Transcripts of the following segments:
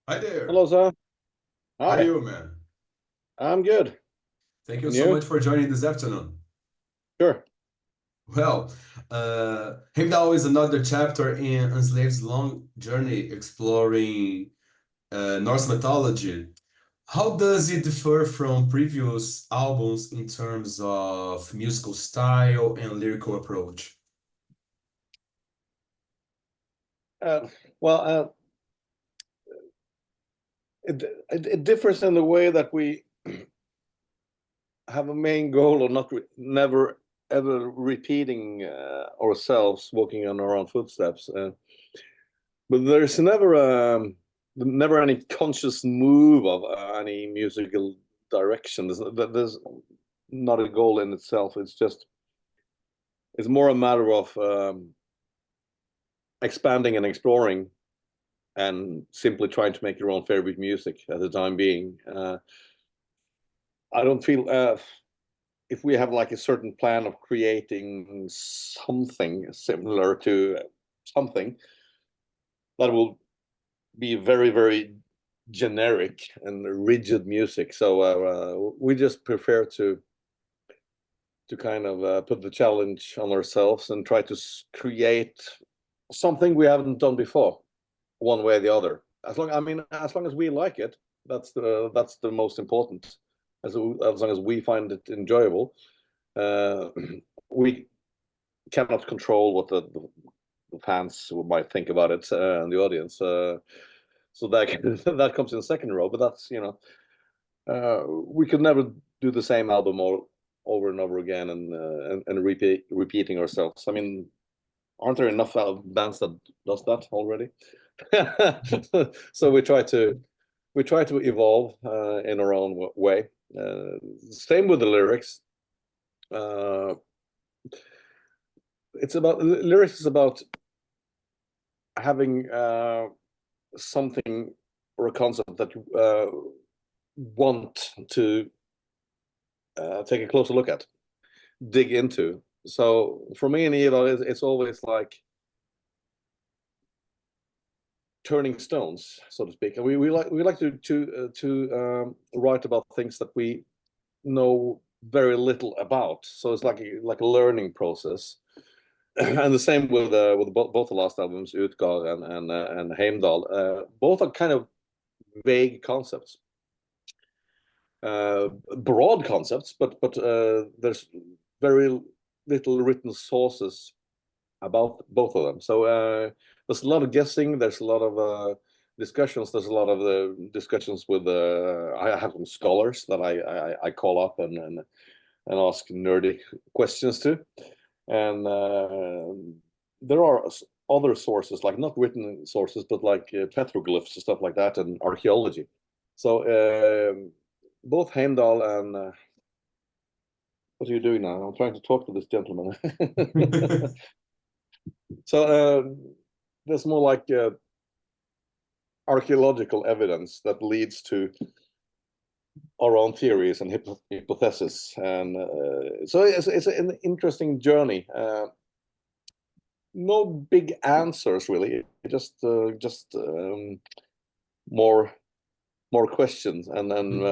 Hi there. Hello, sir. How are Hi. you, man? I'm good. Thank you And so you? much for joining this afternoon. Sure. Well, Heimdal is another chapter in Enslaved's long journey exploring Norse mythology. How does it differ from previous albums in terms of musical style and lyrical approach? Uh, well, it differs in the way that we have a main goal of never ever repeating ourselves, walking on our own footsteps. But there's never any conscious move of any musical direction. There's not a goal in itself. It's more a matter of expanding and exploring and simply trying to make your own favorite music at the time being. I don't feel if we have like a certain plan of creating something similar to something that will be very, very generic and rigid music. So we just prefer to kind of put the challenge on ourselves and try to create something we haven't done before, one way or the other. As long as we like it, that's the most important. As long as we find it enjoyable, we cannot control what the fans might think about it and the audience. So that that comes in second row. But that's we could never do the same album over and over again and repeating ourselves. I mean, aren't there enough bands that does that already? So we try to evolve in our own way. Same with the lyrics. It's about lyrics is about having something or a concept that you want to take a closer look at, dig into. So for me and Ivar, it's always like turning stones, so to speak. And we like to write about things that we know very little about. So it's like a learning process. And the same with both the last albums, Utgar and Heimdal. Both are kind of vague concepts, broad concepts, but there's very little written sources about both of them. So there's a lot of guessing. There's a lot of discussions. There's a lot of discussions with. I have some scholars that I call up and ask nerdy questions to, and there are other sources, like not written sources, but like petroglyphs and stuff like that, and archaeology. So both Heimdal and what are you doing now? I'm trying to talk to this gentleman. So there's more like archaeological evidence that leads to our own theories and hypotheses, and so it's an interesting journey. No big answers really, just more questions, and then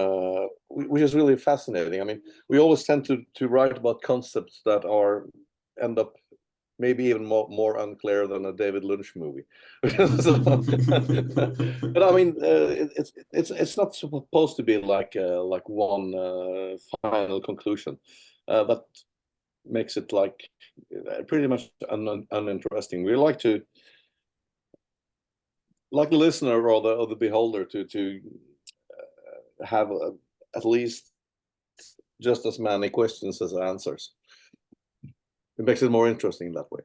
which is really fascinating. I mean, we always tend to write about concepts that end up maybe even more unclear than a David Lynch movie. So, but I mean, it's not supposed to be like one final conclusion. That makes it like pretty much uninteresting. We like to the listener or the beholder to have at least just as many questions as answers. It makes it more interesting that way.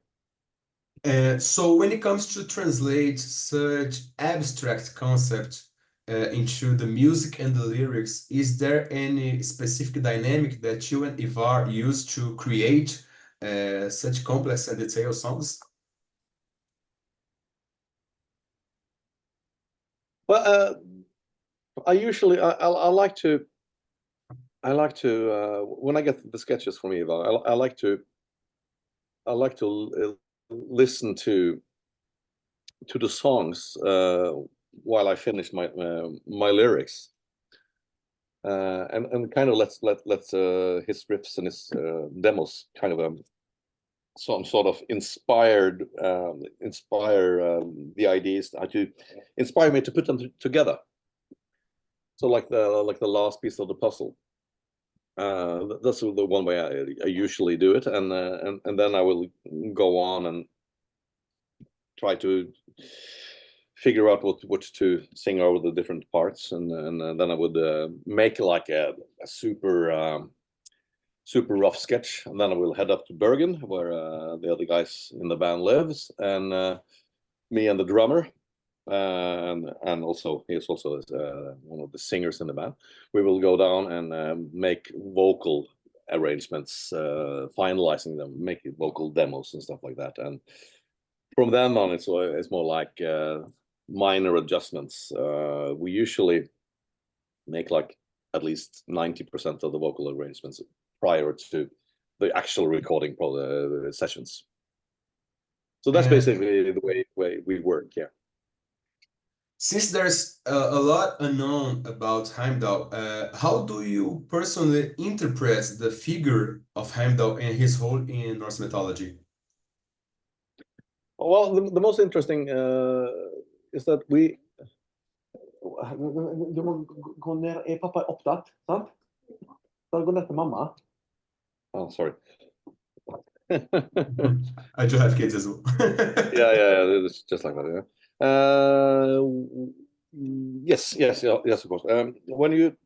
So when it comes to translate such abstract concepts into the music and the lyrics, is there any specific dynamic that you and Ivar use to create such complex and detailed songs? Well, I usually I like to when I get the sketches from Ivar, I like to listen to the songs while I finished my lyrics, and kind of let's his riffs and his demos kind of some sort of inspire the ideas to inspire me to put them together. So like the last piece of the puzzle. That's the one way I usually do it, and then I will go on and try to figure out what to sing over the different parts, and then I would make like a super super rough sketch, and then I will head up to Bergen, where the other guys in the band lives, and me and the drummer, and also he's also one of the singers in the band. We will go down and make vocal arrangements, finalizing them, make vocal demos and stuff like that. And from then on, it's more like minor adjustments. We usually make like at least 90% of the vocal arrangements prior to the actual recording sessions. So that's basically the way we work, yeah. Since there's a lot unknown about Heimdal, how do you personally interpret the figure of Heimdal and his role in Norse mythology? Well, the most interesting is that we... Du må gå ned. Pappa opptatt, sant? Da gå ned til mamma. Oh, sorry. I do have kids as well. yeah, it's just like that. Yeah. Yes, of course. When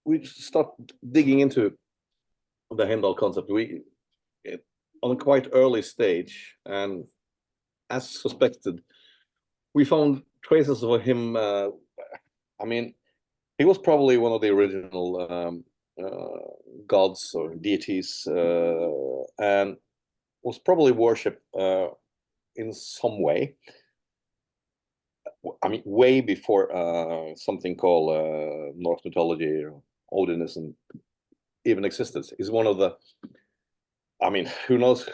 we start digging into the Heimdal concept, on a quite early stage, and as suspected, we found traces of him. I mean, he was probably one of the original gods or deities, and was probably worshipped in some way. I mean, way before something called Norse mythology or Odinism even existed. He's one of the... I mean, who knows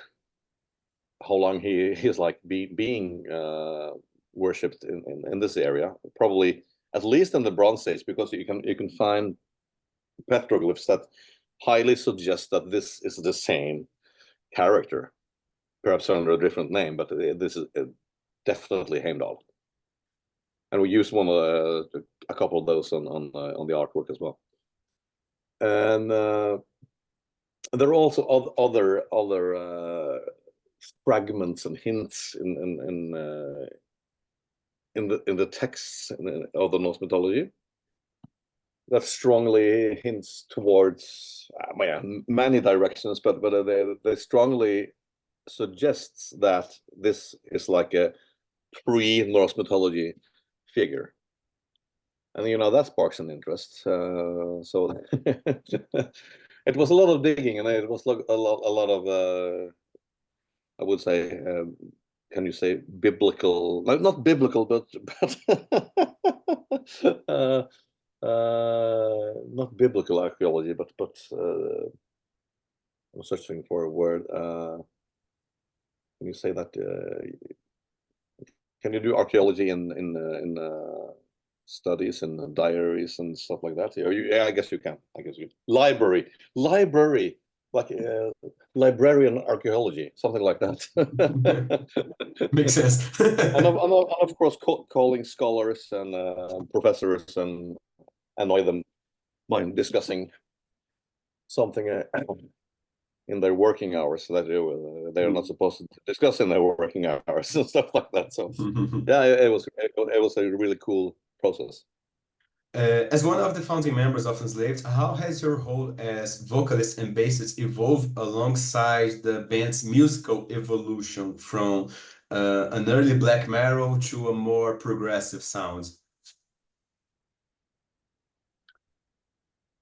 how long he is like being worshipped in this area? Probably at least in the Bronze Age, because you can find petroglyphs that highly suggest that this is the same character, perhaps under a different name, but this is definitely Heimdal. And we used a couple of those on the artwork as well. And there are also other fragments and hints in the texts of the Norse mythology that strongly hints towards many directions, but they strongly suggests that this is like a pre-Norse mythology figure, and that sparks an interest. So it was a lot of digging, and it was a lot of I would say, can you say biblical? Not biblical, but not biblical archaeology, but I'm searching for a word. Can you say that? Can you do archaeology in studies and diaries and stuff like that? Yeah, I guess you can. Library, like librarian archaeology, something like that. Makes sense. and of course, calling scholars and professors and annoy them by discussing something in their working hours that they're not supposed to discuss in their working hours and stuff like that. So yeah, it was a really cool process. As one of the founding members of Enslaved, how has your role as vocalist and bassist evolved alongside the band's musical evolution from an early black metal to a more progressive sound?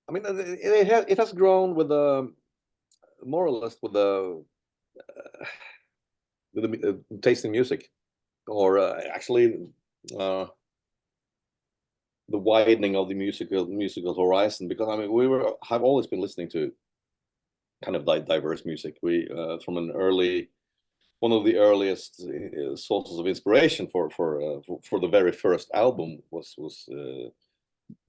I mean, it has grown with more or less with the taste in music, or actually the widening of the musical horizon. Because I mean, have always been listening to kind of diverse music. We from an early one of the earliest sources of inspiration for the very first album was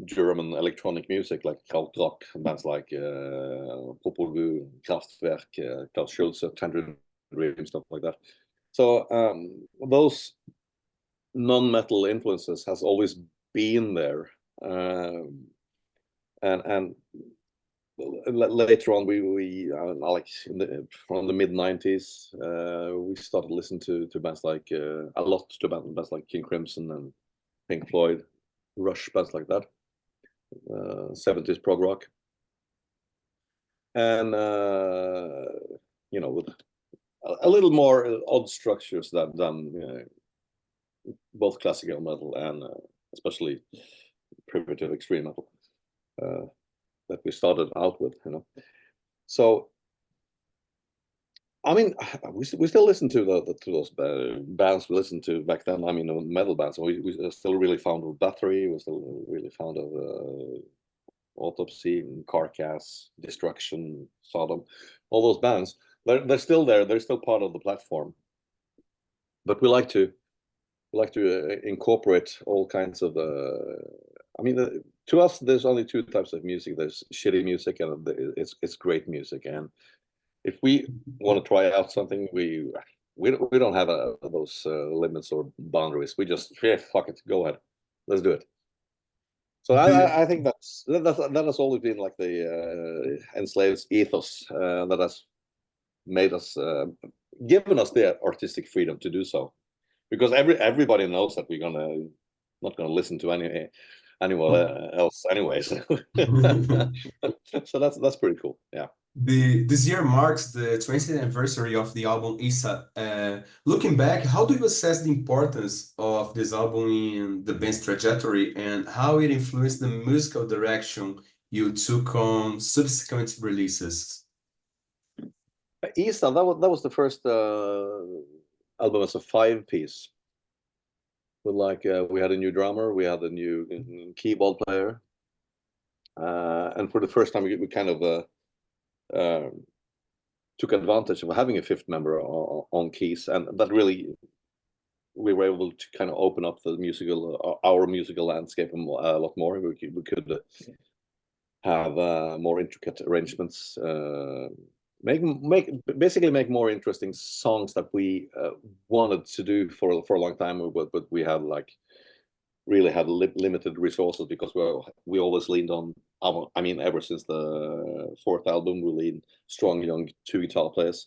German electronic music like krautrock, bands like Popol Vuh, Kraftwerk, Grutle Kjellson, Tangerine Dream, stuff like that. So those non-metal influences has always been there, and later on we like from the mid-90s we started listening to bands like bands like King Crimson and Pink Floyd, Rush, bands like that, 70s prog rock, and you know, with a little more odd structures than both classical metal and especially primitive extreme metal that we started out with, you know. So I mean, we still listen to those bands we listened to back then. I mean, metal bands. We still really fond of Battery. We still really fond of Autopsy, Carcass, Destruction, Sodom. All those bands. They're still there. They're still part of the platform. But we like to incorporate all kinds of. I mean, to us, there's only two types of music. There's shitty music and it's great music. And if we want to try out something, we don't have those limits or boundaries. We just, yeah, fuck it, go ahead, let's do it. So I think that has always been like the Enslaved ethos that has made us, given us the artistic freedom to do so, because everybody knows that we're not gonna listen to anyone else anyways. So that's pretty cool. Yeah. This year marks the 20th anniversary of the album Isa. Looking back, how do you assess the importance of this album in the band's trajectory and how it influenced the musical direction you took on subsequent releases? Isa, that was the first album as a 5-piece. With like we had a new drummer, we had a new keyboard player, and for the first time we kind of took advantage of having a fifth member on keys, and that really we were able to kind of open up the our musical landscape a lot more. We could have more intricate arrangements, basically make more interesting songs that we wanted to do for a long time, but we had really had limited resources because we always leaned on I mean, ever since the fourth album, we leaned strong young 2 guitar players,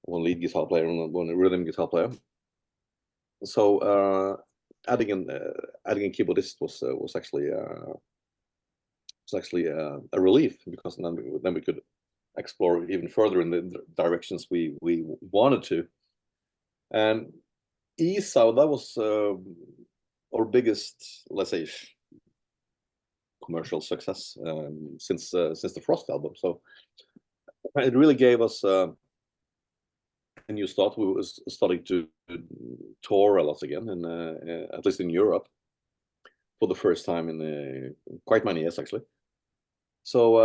1 lead guitar player and 1 rhythm guitar player. So adding a keyboardist was actually a relief, because then we could explore even further in the directions we wanted to. And Isa, that was our biggest, let's say, commercial success since the Frost album. So it really gave us a new start. We was starting to tour a lot again, and at least in Europe, for the first time in quite many years, actually. So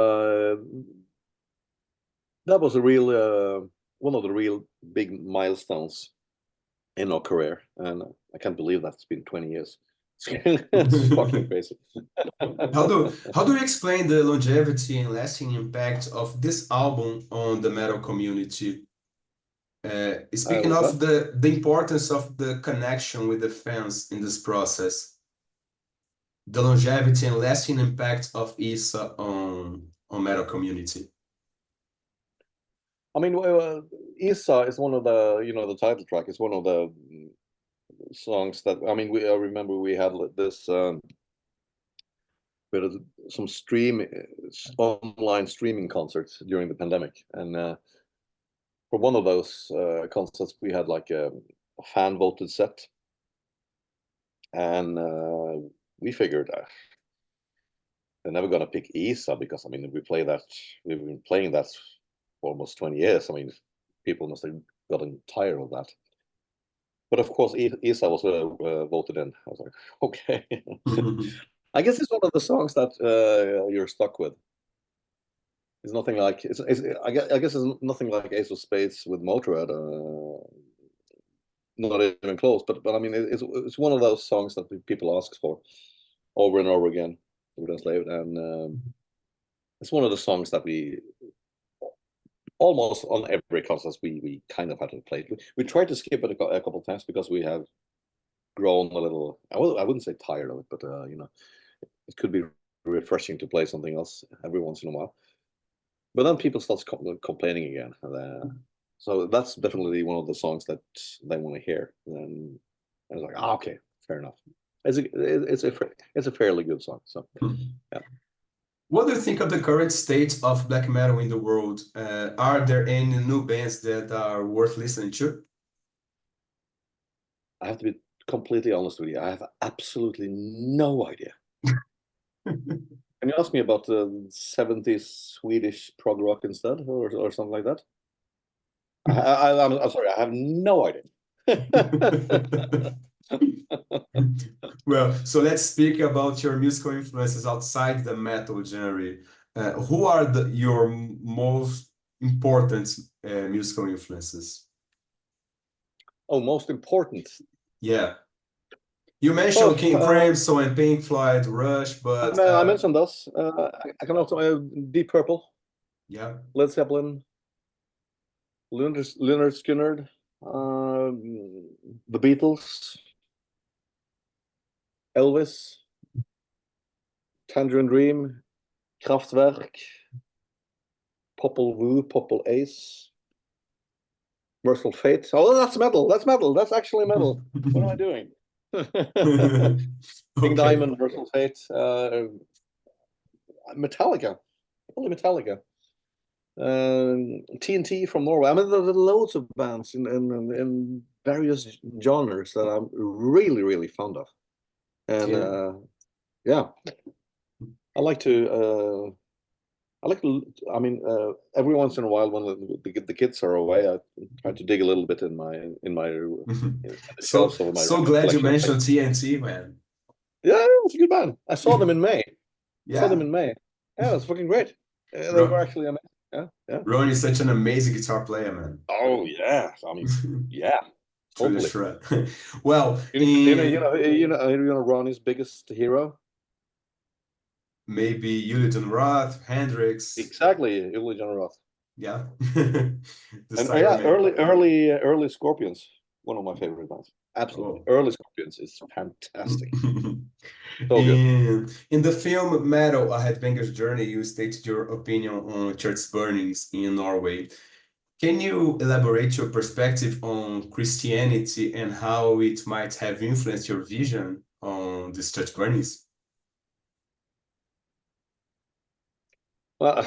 that was a real one of the real big milestones in our career, and I can't believe that's been 20 years. It's fucking crazy. How do you explain the longevity and lasting impact of this album on the metal community? Speaking of the importance of the connection with the fans in this process, the longevity and lasting impact of Isa on metal community. I mean, Isa is one of the, the title track is one of the songs that, I mean, I remember we had this we had some online streaming concerts during the pandemic, and for one of those concerts we had like a fan voted set, and we figured they're never gonna pick Isa, because I mean, we've been playing that for almost 20 years. I mean, people must have gotten tired of that. But of course, Isa was voted in. I was like, okay. I guess it's one of the songs that you're stuck with. It's nothing like I guess it's nothing like Ace of Spades with Motorhead. Not even close. But I mean, it's one of those songs that people ask for over and over again with Enslaved, and it's one of the songs that we almost on every concert we kind of had to play it. We tried to skip it a couple of times because we have grown a little. I wouldn't say tired of it, but you know, it could be refreshing to play something else every once in a while. But then people start complaining again. So that's definitely one of the songs that they want to hear. And I was like, okay, fair enough. It's a fairly good song. So yeah. What do you think of the current state of black metal in the world? Are there any new bands that are worth listening to? I have to be completely honest with you. I have absolutely no idea. Can you ask me about the 70s Swedish prog rock instead, or something like that? I'm sorry, I have no idea. Well, so let's speak about your musical influences outside the metal genre. Who are your most important musical influences? Oh, most important. Yeah. You mentioned King Crimson and Pink Floyd, Rush, but I mentioned those. I can also Deep Purple. Yeah. Led Zeppelin, Lynyrd Skynyrd, the Beatles, Elvis, Tangerine Dream, Kraftwerk, Popple Vuh, Popple Ace, Merciful Fate. Oh, that's metal. That's metal. That's actually metal. What am I doing? King Diamond, Merciful Fate, Metallica. Only Metallica. TNT from Norway. I mean, there are loads of bands in various genres that I'm really, really fond of. And yeah, I like to. I mean, every once in a while when the kids are away, I try to dig a little bit in my. So glad you mentioned TNT, man. Yeah, it was a good band. I saw them in May. Yeah. Saw them in May. Yeah, it was fucking great. They were actually amazing. Yeah. Ron is such an amazing guitar player, man. Oh yeah, I mean, yeah, totally. Well, you know, Ronnie's biggest hero. Maybe Uli Jon Roth, Hendrix. Exactly, Uli Jon Roth. Yeah. And yeah, early Scorpions, one of my favorite bands. Absolutely, early Scorpions is fantastic. So good. In the film Metal: A Headbanger's Journey, you stated your opinion on church burnings in Norway. Can you elaborate your perspective on Christianity and how it might have influenced your vision on these church burnings? Well,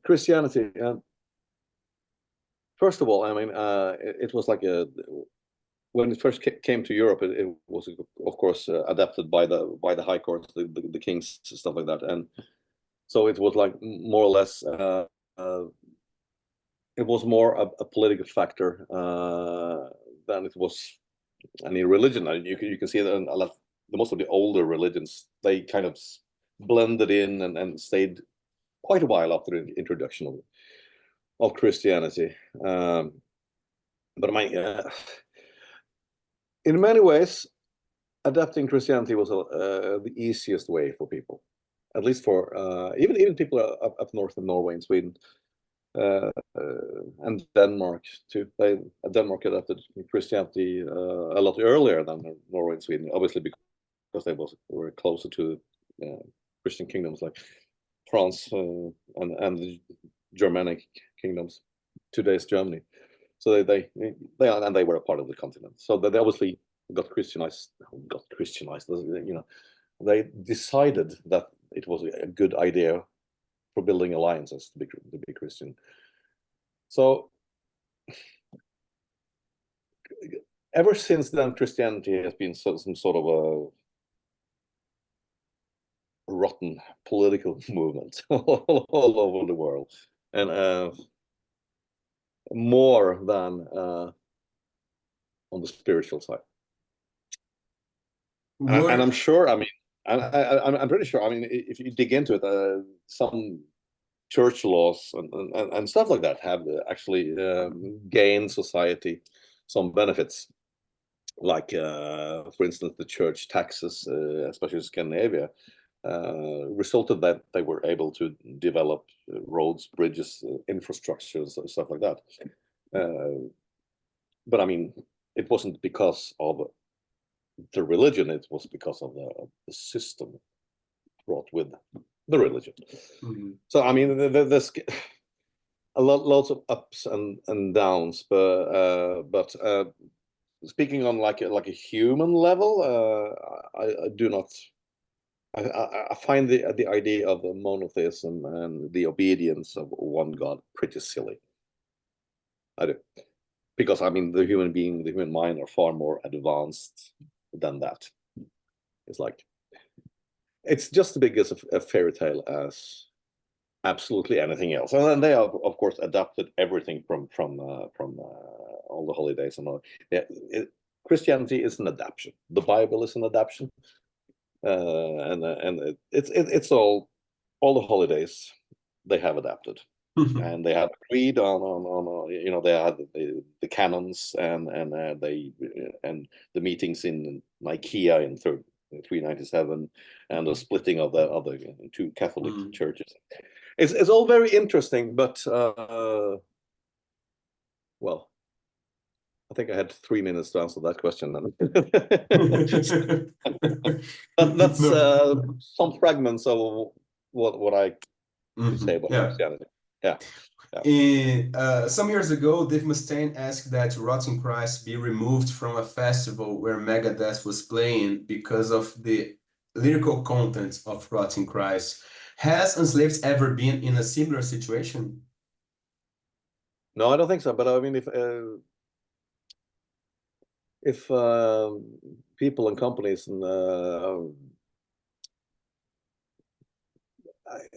Christianity. First of all, I mean, it was like when it first came to Europe, it was of course adapted by the high courts, the kings, stuff like that, and so it was like more or less it was more a political factor than it was any religion. You can see that a lot, most of the older religions, they kind of blended in and stayed quite a while after the introduction of Christianity. But in many ways, adapting Christianity was the easiest way for people, at least for even people up north in Norway and Sweden, and Denmark too. Denmark adapted Christianity a lot earlier than Norway and Sweden, obviously because they were closer to Christian kingdoms like France and the Germanic kingdoms, today's Germany. So they were a part of the continent. So they obviously got Christianized. You know, they decided that it was a good idea for building alliances to be Christian. So ever since then, Christianity has been some sort of a rotten political movement all over the world, and more than on the spiritual side. And I'm sure, I mean, And I'm pretty sure. I mean, if you dig into it, some church laws and stuff like that have actually gained society some benefits. Like, for instance, the church taxes, especially in Scandinavia, resulted that they were able to develop roads, bridges, infrastructures, and stuff like that. But I mean, it wasn't because of the religion, it was because of the system brought with the religion. So I mean, there's lots of ups and downs, but speaking on like a human level, I do not. I find the idea of monotheism and the obedience of one God pretty silly. I do, because I mean the human mind are far more advanced than that. It's like it's just as big as a fairy tale as absolutely anything else, and then they have, of course, adapted everything from all the holidays and all. Yeah, Christianity is an adaptation. The Bible is an adaptation. And it's all the holidays they have adapted, and they have agreed on you know, they had the canons and the meetings in Nicaea in 397 and the splitting of the other two Catholic churches. It's all very interesting, but well, I think I had 3 minutes to answer that question. That's some fragments of what I could say about Christianity. Yeah. Some years ago, Dave Mustaine asked that Rotten Christ be removed from a festival where Megadeth was playing because of the lyrical content of Rotten Christ. Has Enslaved ever been in a similar situation? No, I don't think so. But I mean, if people and companies and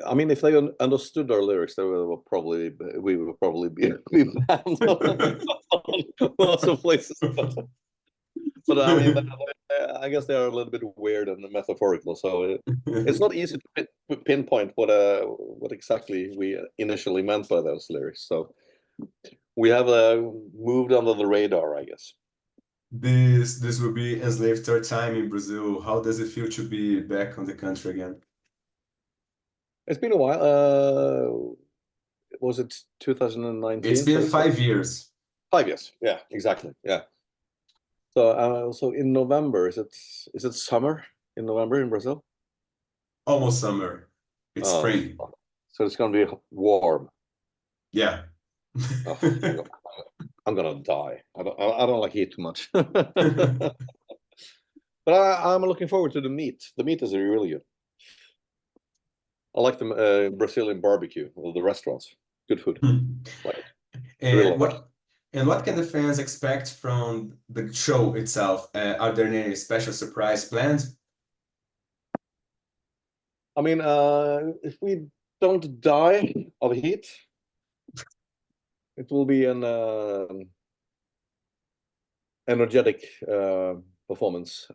I mean, if they understood our lyrics, we would probably be banned lots of places. But I mean, I guess they are a little bit weird and metaphorical, so it's not easy to pinpoint what exactly we initially meant by those lyrics. So we have moved under the radar, I guess. This will be Enslaved third time in Brazil. How does it feel to be back on the country again? It's been a while. Was it 2019? It's been 5 years. 5 years. Yeah, exactly. Yeah. So in November, is it summer in November in Brazil? Almost summer. It's spring. So it's gonna be warm. Yeah. I'm gonna die. I don't like heat too much. But I'm looking forward to the meat. The meat is really good. I like the Brazilian barbecue, or the restaurants. Good food. And what can the fans expect from the show itself? Are there any special surprise planned? I mean, if we don't die of heat, it will be an energetic performance,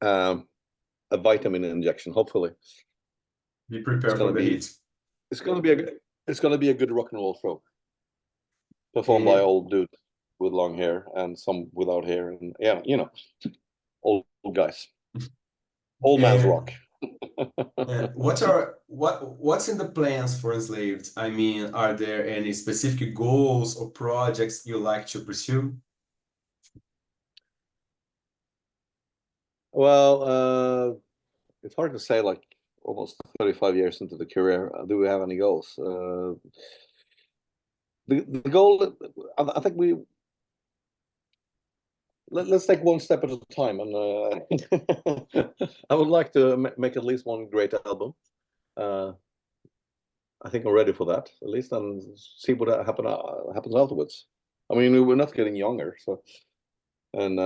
a vitamin injection, hopefully. Be prepared for the heat. It's gonna be a good rock and roll show, performed by old dudes with long hair and some without hair, and yeah, you know, old guys, old man's rock. What's in the plans for Enslaved? I mean, are there any specific goals or projects you like to pursue? Well, it's hard to say, like almost 35 years into the career, do we have any goals? The goal, I think let's take one step at a time, and I would like to make at least one great album. I think I'm ready for that, at least, and see what happens afterwards. I mean, we're not getting younger, so, and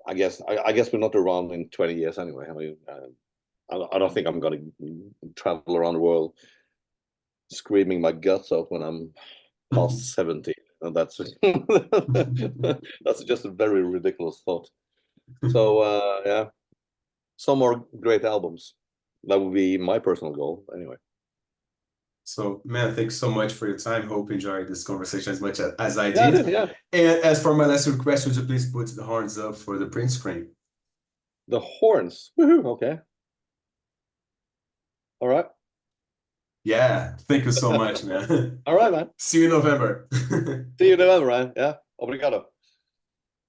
I guess we're not around in 20 years anyway. I mean, I don't think I'm gonna travel around the world screaming my guts out when I'm past 70. And that's that's just a very ridiculous thought. So yeah, some more great albums. That would be my personal goal, anyway. So, man, thanks so much for your time. Hope you enjoyed this conversation as much as I Yeah, I did. did, yeah. And as for my last request, would you please put the horns up for the print screen? The horns. Woohoo, okay. All right. Yeah, thank you so much, man. All right, man. See you in November. See you in November, man. Yeah. Obrigado.